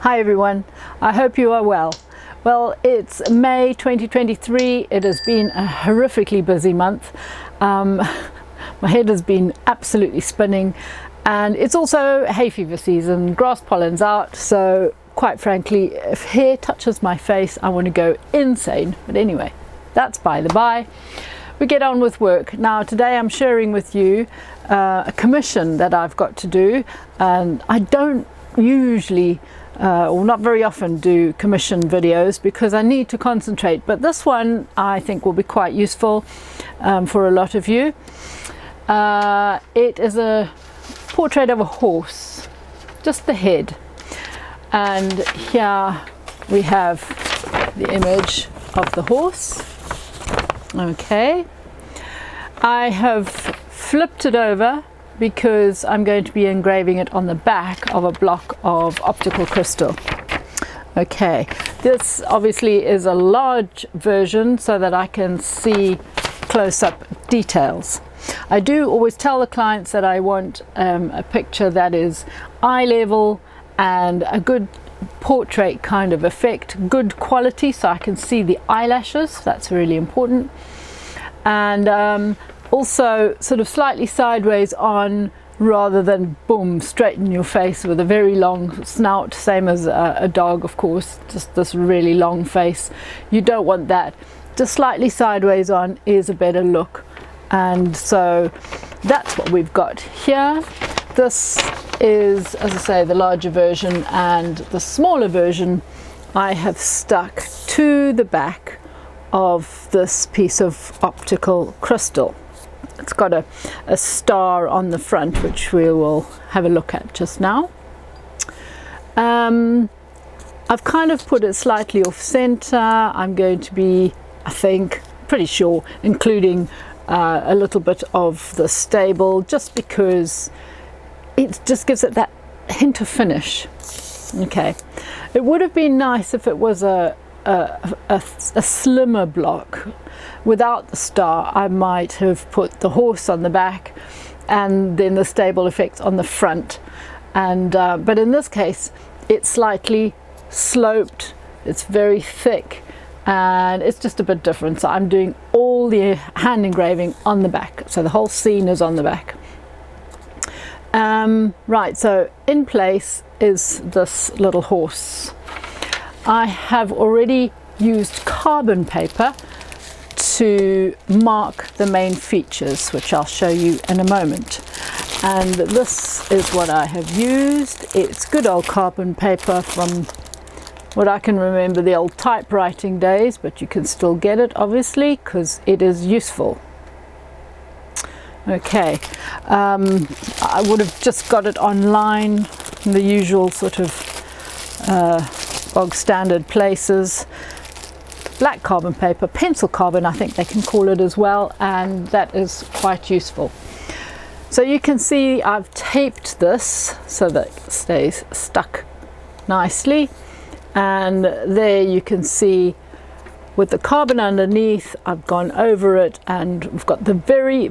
Hi everyone, I hope you are well. Well, it's May 2023. It has been a horrifically busy month. My head has been absolutely spinning, and it's also hay fever season. Grass pollen's out, so quite frankly, if hair touches my face, I want to go insane. But anyway, that's by the by. We get on with work. Now today I'm sharing with you a commission that I've got to do, and I don't usually or not very often do commission videos because I need to concentrate, but this one I think will be quite useful for a lot of you. It is a portrait of a horse, just the head, and here we have the image of the horse. Okay, I have flipped it over because I'm going to be engraving it on the back of a block of optical crystal. Okay, this obviously is a large version so that I can see close-up details. I do always tell the clients that I want a picture that is eye level and a good portrait kind of effect, good quality, so I can see the eyelashes. That's really important. And also sort of slightly sideways on, rather than boom straight in your face with a very long snout, same as a dog, of course, just this really long face. You don't want that. Just slightly sideways on is a better look, and so that's what we've got here. This is, as I say, the larger version, and the smaller version I have stuck to the back of this piece of optical crystal. It's got a star on the front, which we will have a look at just now. I've kind of put it slightly off center. I'm going to be, I think, pretty sure, including a little bit of the stable, just because it just gives it that hint of finish. Okay, it would have been nice if it was a slimmer block. Without the star, I might have put the horse on the back and then the stable effects on the front, and but in this case it's slightly sloped, it's very thick, and it's just a bit different. So I'm doing all the hand engraving on the back, so the whole scene is on the back. Right, so in place is this little horse. I have already used carbon paper to mark the main features, which I'll show you in a moment. And this is what I have used. It's good old carbon paper from what I can remember the old typewriting days, but you can still get it obviously because it is useful. Okay, I would have just got it online in the usual sort of bog standard places. Black carbon paper, pencil carbon I think they can call it as well, and that is quite useful. So you can see I've taped this so that it stays stuck nicely, and there you can see with the carbon underneath I've gone over it, and we've got the very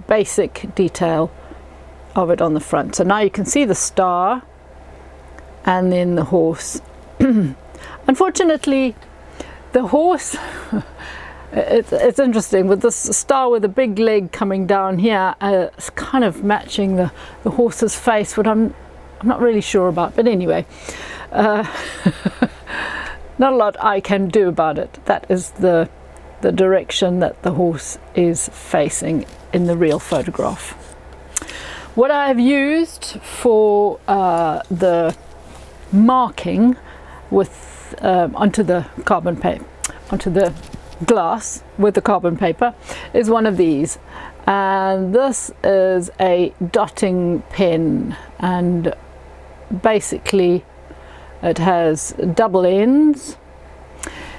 basic detail of it on the front. So now you can see the star and then the horse. Unfortunately, the horse, it's interesting with this star with a big leg coming down here. It's kind of matching the horse's face, what I'm not really sure about. But anyway, not a lot I can do about it. That is the direction that the horse is facing in the real photograph. What I have used for the marking with onto the carbon paper, onto the glass with the carbon paper, is one of these, and this is a dotting pen, and basically it has double ends.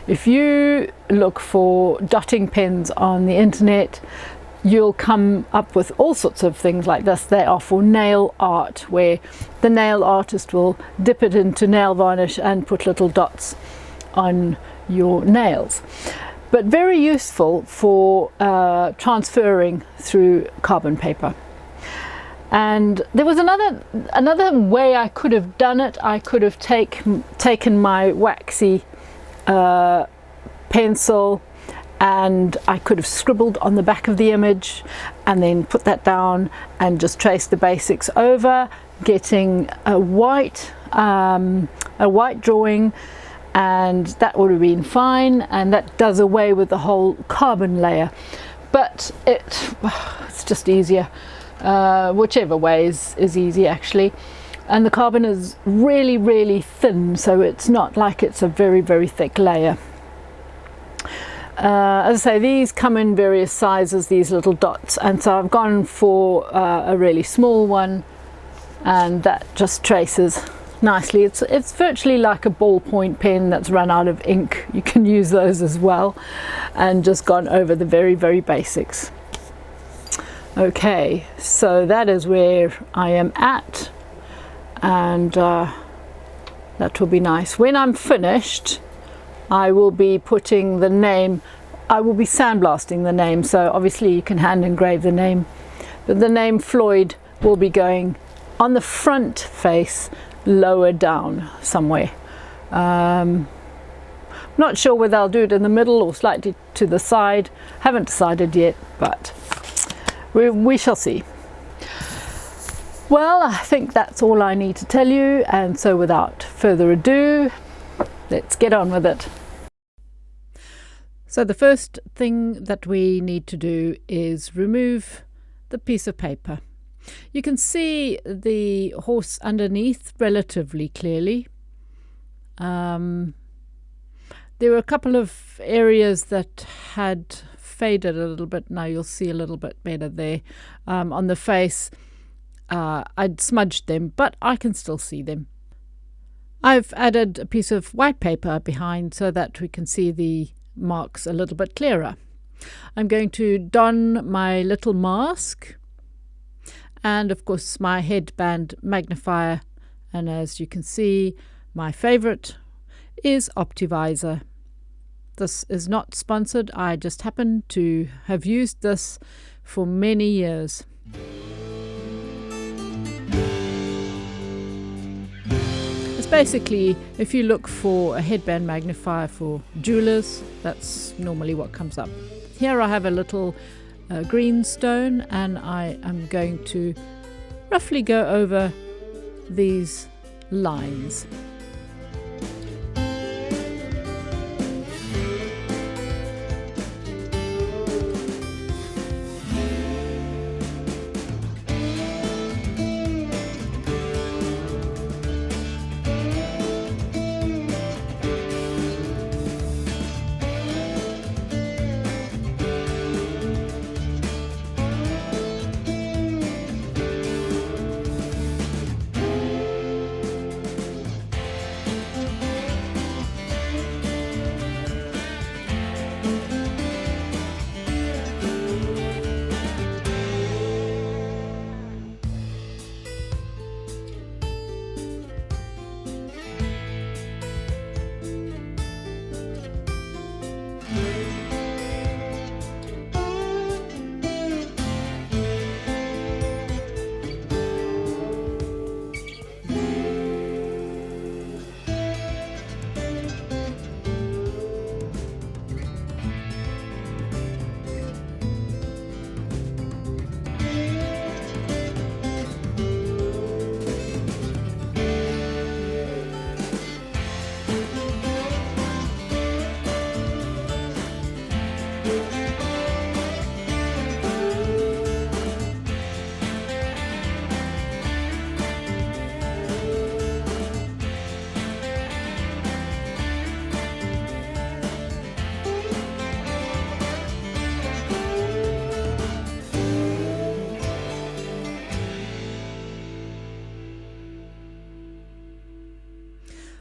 If you look for dotting pens on the internet, you'll come up with all sorts of things like this. They are for nail art, where the nail artist will dip it into nail varnish and put little dots on your nails. But very useful for transferring through carbon paper. And there was another way I could have done it. I could have taken my waxy pencil, and I could have scribbled on the back of the image and then put that down and just trace the basics over, getting a white drawing, and that would have been fine, and that does away with the whole carbon layer. But it's just easier, whichever way is easy actually. And the carbon is really, really thin, so it's not like it's a very, very thick layer. As I say, these come in various sizes, these little dots, and so I've gone for a really small one, and that just traces nicely. It's virtually like a ballpoint pen that's run out of ink. You can use those as well, and just gone over the very, very basics. Okay, so that is where I am at, and that will be nice. When I'm finished, I will be putting the name, I will be sandblasting the name, so obviously you can hand engrave the name, but the name Floyd will be going on the front face, lower down somewhere. Not sure whether I'll do it in the middle or slightly to the side. Haven't decided yet, but we shall see. Well, I think that's all I need to tell you, and so without further ado, let's get on with it. So the first thing that we need to do is remove the piece of paper. You can see the horse underneath relatively clearly. There were a couple of areas that had faded a little bit. Now you'll see a little bit better there. On the face, I'd smudged them, but I can still see them. I've added a piece of white paper behind so that we can see the marks a little bit clearer. I'm going to don my little mask and of course my headband magnifier, and as you can see, my favorite is Optivisor. This is not sponsored, I just happen to have used this for many years. Basically, if you look for a headband magnifier for jewelers, that's normally what comes up. Here I have a little green stone, and I am going to roughly go over these lines.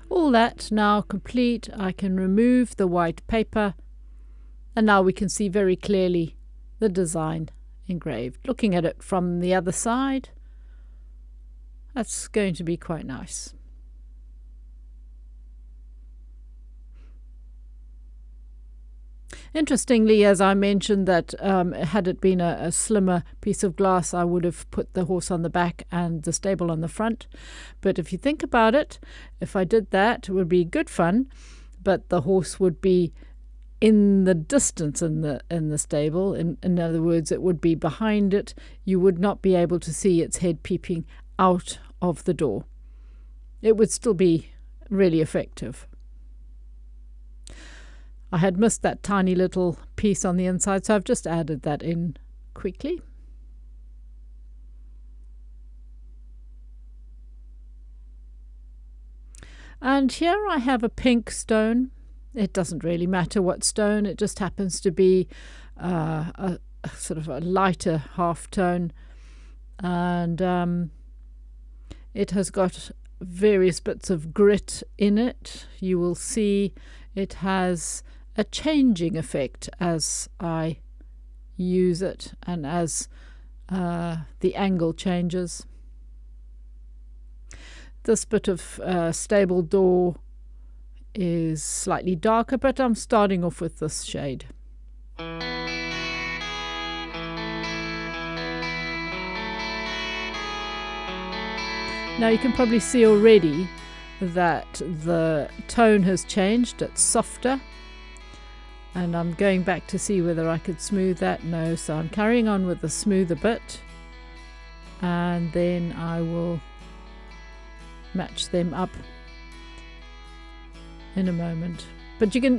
All that now complete, I can remove the white paper, and now we can see very clearly the design engraved. Looking at it from the other side, that's going to be quite nice. Interestingly, as I mentioned, that had it been a slimmer piece of glass, I would have put the horse on the back and the stable on the front. But if you think about it, if I did that, it would be good fun, but the horse would be in the distance in the stable. In other words, it would be behind it. You would not be able to see its head peeping out of the door. It would still be really effective. I had missed that tiny little piece on the inside, so I've just added that in quickly. And here I have a pink stone. It doesn't really matter what stone, it just happens to be a sort of a lighter half tone. And it has got various bits of grit in it. You will see it has a changing effect as I use it and as the angle changes. This bit of stable door is slightly darker, but I'm starting off with this shade. Now you can probably see already that the tone has changed, it's softer. And I'm going back to see whether I could smooth that. No, so I'm carrying on with the smoother bit, and then I will match them up in a moment. But you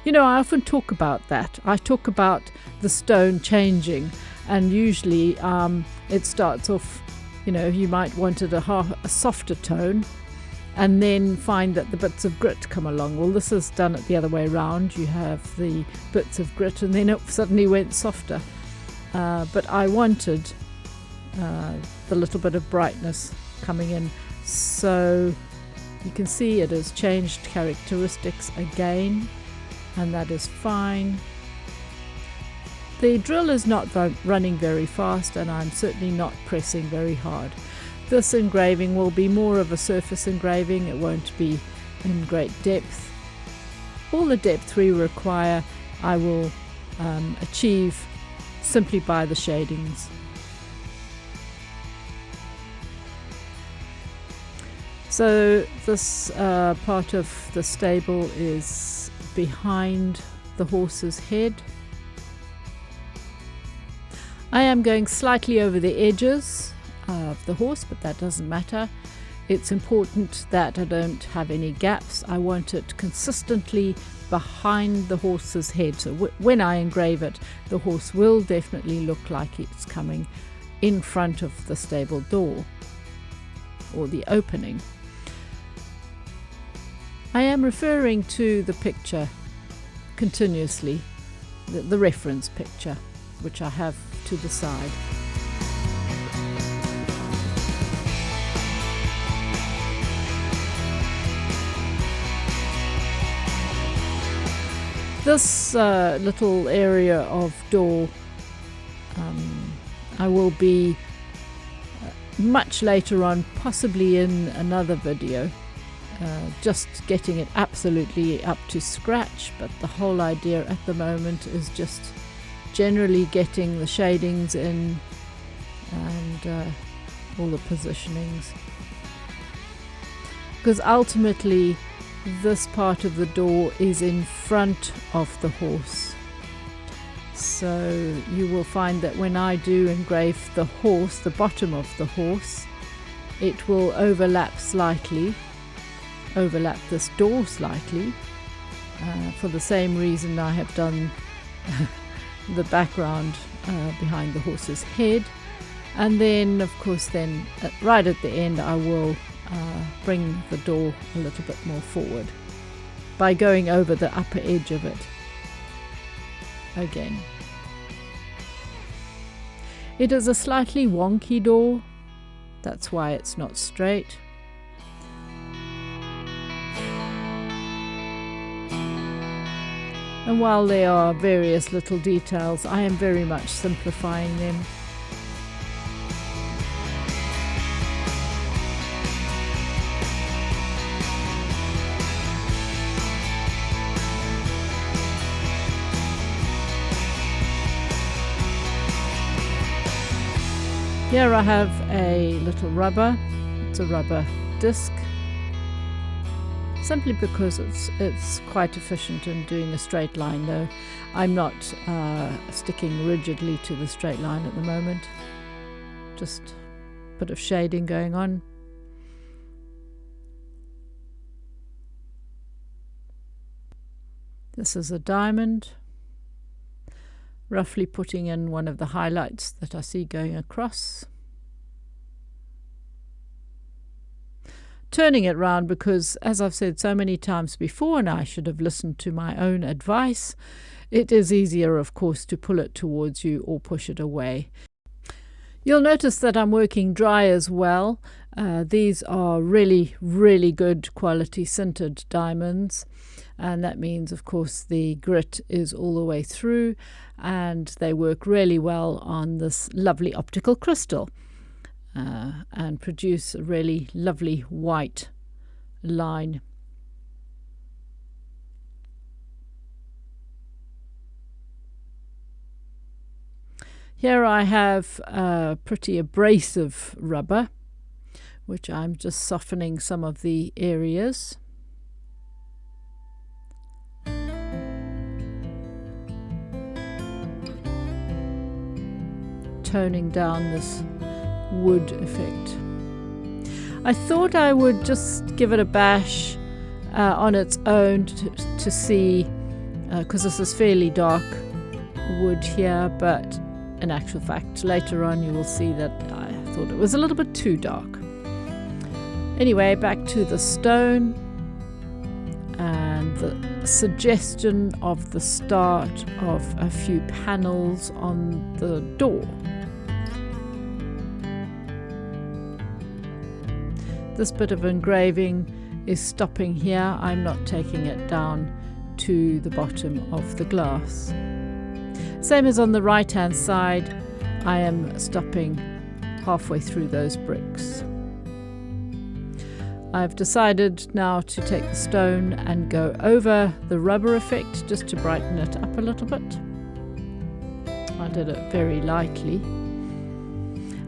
know, I often talk about that. I talk about the stone changing, and usually it starts off, you know, you might want it a softer tone, and then find that the bits of grit come along. Well, this is done it the other way around. You have the bits of grit and then it suddenly went softer. But I wanted the little bit of brightness coming in. So you can see it has changed characteristics again, and that is fine. The drill is not running very fast, and I'm certainly not pressing very hard. This engraving will be more of a surface engraving. It won't be in great depth. All the depth we require I will achieve simply by the shadings. So this part of the stable is behind the horse's head. I am going slightly over the edges of the horse, but that doesn't matter. It's important that I don't have any gaps. I want it consistently behind the horse's head. So when I engrave it, the horse will definitely look like it's coming in front of the stable door or the opening. I am referring to the picture continuously, the reference picture, which I have to the side. This little area of door I will be much later on, possibly in another video, just getting it absolutely up to scratch, but the whole idea at the moment is just generally getting the shadings in and all the positionings, because ultimately this part of the door is in front of the horse. So you will find that when I do engrave the horse, the bottom of the horse, it will overlap this door slightly, for the same reason I have done the background behind the horse's head. And then of course right at the end I will bring the door a little bit more forward by going over the upper edge of it again. It is a slightly wonky door, that's why it's not straight. And while there are various little details, I am very much simplifying them. Here I have a little rubber. It's a rubber disc, simply because it's quite efficient in doing a straight line, though I'm not sticking rigidly to the straight line at the moment. Just a bit of shading going on. This is a diamond, roughly putting in one of the highlights that I see going across. Turning it round because, as I've said so many times before, and I should have listened to my own advice, it is easier, of course, to pull it towards you or push it away. You'll notice that I'm working dry as well. These are really, really good quality sintered diamonds. And that means, of course, the grit is all the way through, and they work really well on this lovely optical crystal and produce a really lovely white line. Here I have a pretty abrasive rubber, which I'm just softening some of the areas. Toning down this wood effect. I thought I would just give it a bash on its own to see, because this is fairly dark wood here, but in actual fact later on you will see that I thought it was a little bit too dark. Anyway, back to the stone and the suggestion of the start of a few panels on the door. This bit of engraving is stopping here. I'm not taking it down to the bottom of the glass. Same as on the right hand side, I am stopping halfway through those bricks. I've decided now to take the stone and go over the rubber effect just to brighten it up a little bit. I did it very lightly.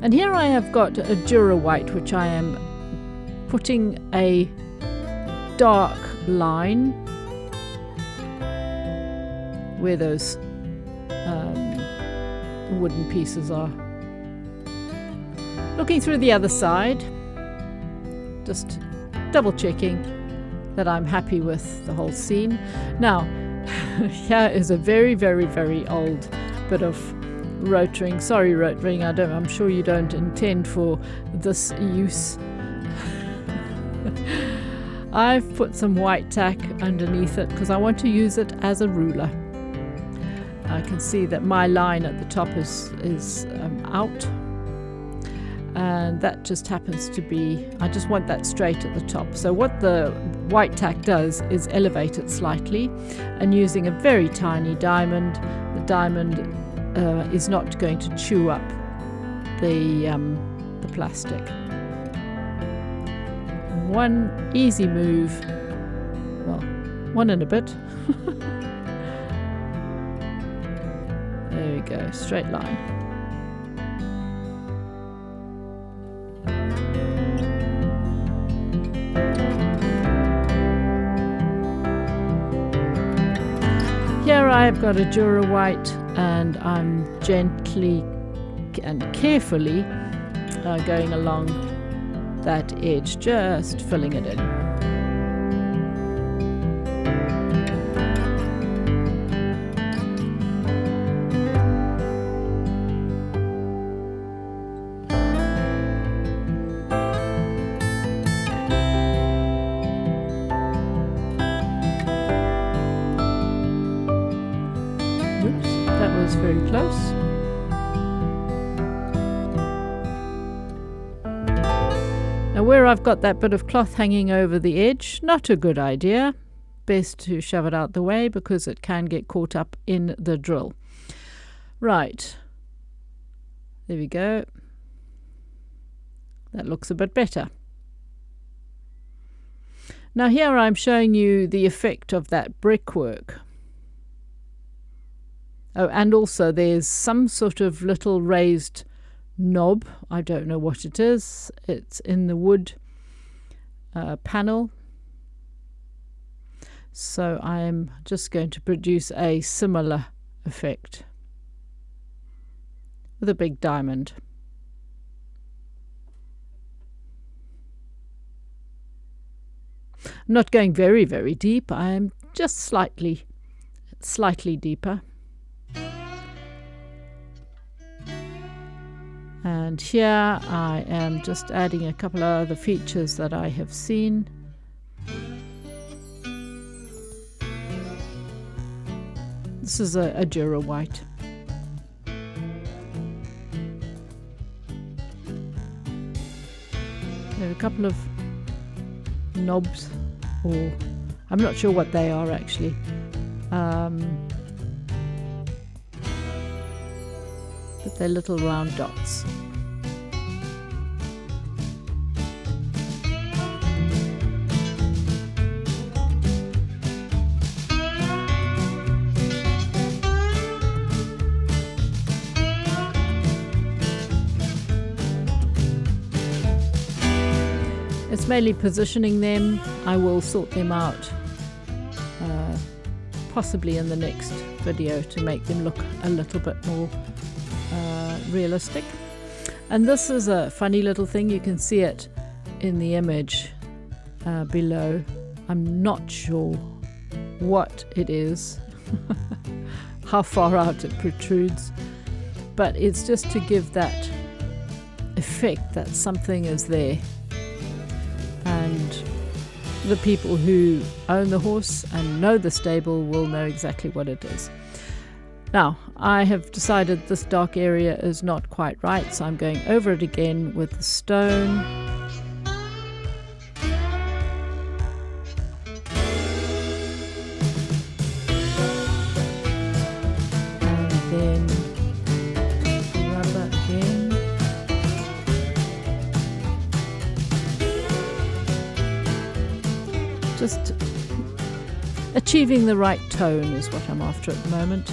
And here I have got a Dura white, which I am putting a dark line where those wooden pieces are. Looking through the other side, just double checking that I'm happy with the whole scene. Now, here is a very, very, very old bit of rotring. Sorry, rotring, I'm sure you don't intend for this use. I've put some white tack underneath it because I want to use it as a ruler. I can see that my line at the top is out, and that just happens to be, I just want that straight at the top. So what the white tack does is elevate it slightly, and using a very tiny diamond, the diamond is not going to chew up the plastic. One easy move, well, one and a bit. There we go, straight line. Here I've got a Dura white, and I'm gently and carefully going along that edge, just filling it in. Oops, that was very close. Now where I've got that bit of cloth hanging over the edge, not a good idea. Best to shove it out the way because it can get caught up in the drill. Right, there we go. That looks a bit better. Now here I'm showing you the effect of that brickwork. Oh, and also there's some sort of little raised knob. I don't know what it is. It's in the wood panel. So I'm just going to produce a similar effect with a big diamond. I'm not going very, very deep. I'm just slightly deeper. And here I am just adding a couple of other features that I have seen. This is a Dura white. There are a couple of knobs, or I'm not sure what they are actually. But they're little round dots. It's mainly positioning them. I will sort them out possibly in the next video to make them look a little bit more realistic. And this is a funny little thing. You can see it in the image below. I'm not sure what it is, how far out it protrudes, but it's just to give that effect that something is there. And the people who own the horse and know the stable will know exactly what it is. Now, I have decided this dark area is not quite right, so I'm going over it again with the stone. And then rubber again. Just achieving the right tone is what I'm after at the moment.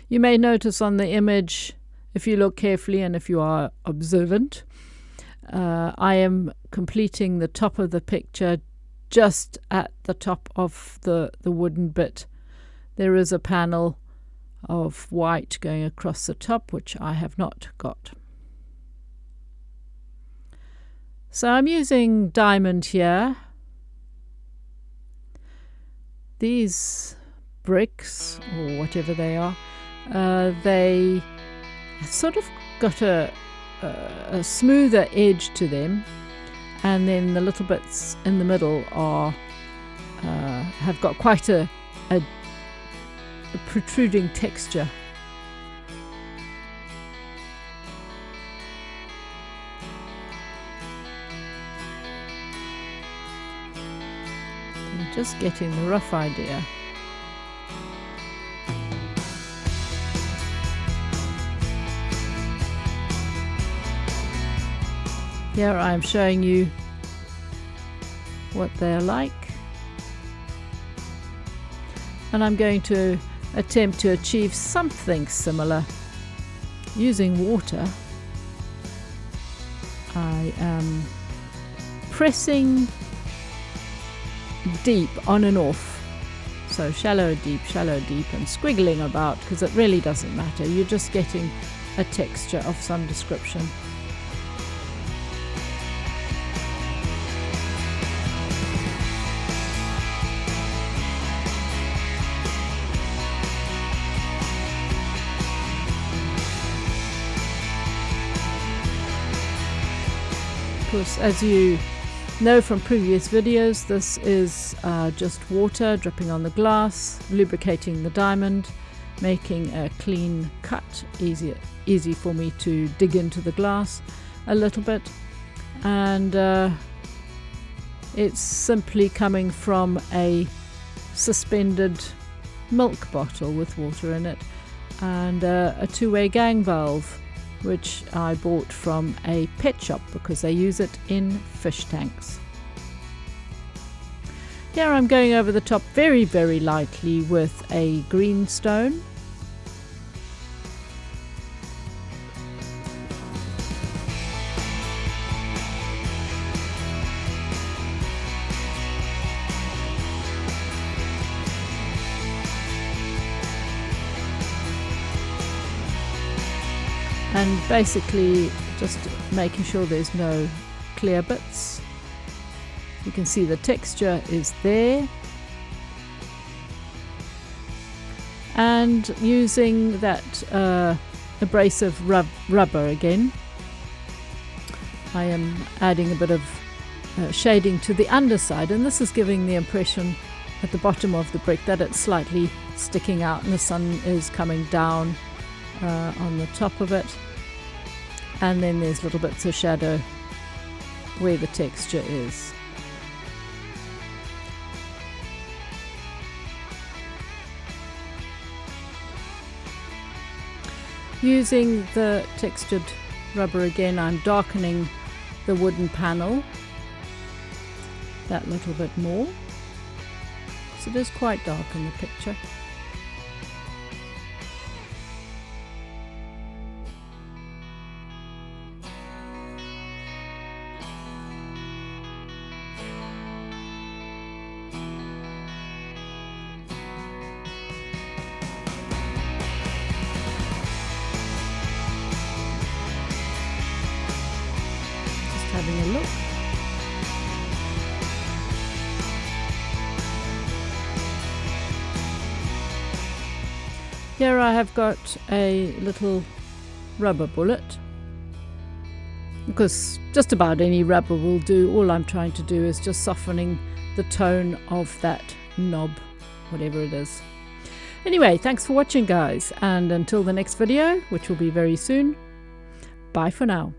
You may notice on the image, if you look carefully and if you are observant, I am completing the top of the picture just at the top of the wooden bit. There is a panel of white going across the top, which I have not got. So I'm using diamond here. These bricks, or whatever they are, they sort of got a smoother edge to them, and then the little bits in the middle are have got quite a protruding texture. I'm just getting the rough idea. Here I'm showing you what they're like, and I'm going to attempt to achieve something similar using water. I am pressing deep on and off, so shallow, deep, and squiggling about, because it really doesn't matter. You're just getting a texture of some description. Of course, as you know from previous videos, this is just water dripping on the glass, lubricating the diamond, making a clean cut, easy for me to dig into the glass a little bit. And it's simply coming from a suspended milk bottle with water in it, and a two-way gang valve which I bought from a pet shop because they use it in fish tanks. Here I'm going over the top very, very lightly with a green stone. And basically just making sure there's no clear bits. You can see the texture is there. And using that abrasive rubber again, I am adding a bit of shading to the underside, and this is giving the impression at the bottom of the brick that it's slightly sticking out and the sun is coming down on the top of it. And then there's little bits of shadow where the texture is. Using the textured rubber again, I'm darkening the wooden panel that little bit more. So it is quite dark in the picture. Having a look. Here I have got a little rubber bullet, because just about any rubber will do. All I'm trying to do is just softening the tone of that knob, whatever it is. Anyway, thanks for watching, guys, and until the next video, which will be very soon, bye for now.